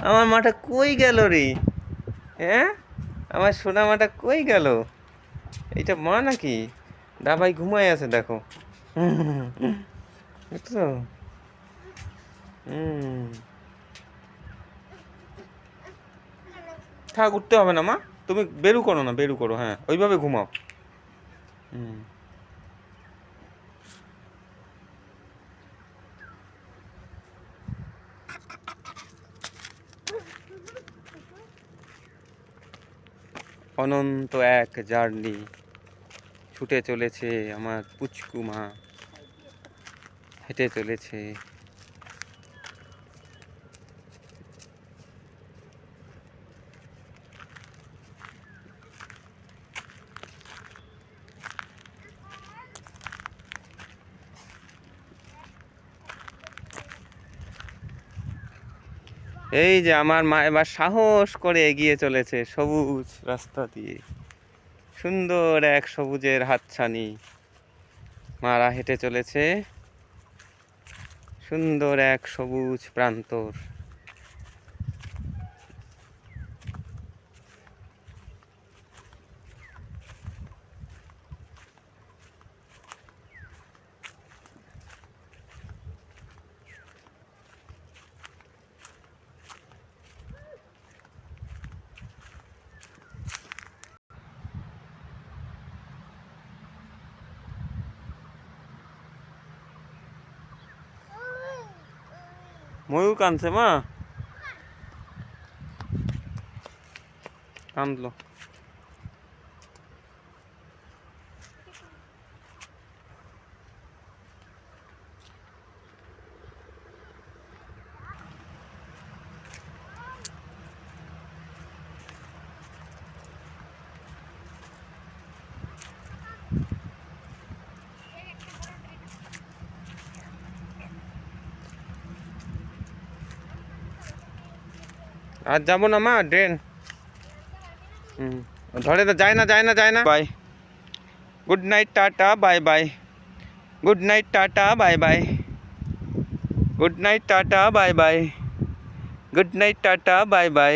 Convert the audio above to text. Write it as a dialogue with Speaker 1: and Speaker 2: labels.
Speaker 1: আমার মাটা কই গেল রে? হ্যাঁ, আমার সোনা মাটা কই গেল? এইটা মা নাকি? দাবাই ঘুমায় আছে দেখো। বুঝছো? হুম। থাক, উঠতে হবে না মা। তুমি বেরু করো না, বেরু করো, হ্যাঁ ওইভাবে ঘুমাও। হুম। অনন্ত এক জার্নি ছুটে চলেছে আমার পুচকু মা, হেঁটে চলেছে। এই যে আমার মা এবার সাহস করে এগিয়ে চলেছে সবুজ রাস্তা দিয়ে। সুন্দর এক সবুজের হাতছানি মারা হেঁটে চলেছে, সুন্দর এক সবুজ প্রান্তর। ময়ূর কাঁদছে মা, কাঁদলো। আর যাবো না মা, ড্রেন। হুম। ধরে তো, যায় না, যায় না, যায় না। Bye, good night, tata, bye bye. Good night, tata, bye bye. Good night, tata, bye bye. Good night, tata, bye by.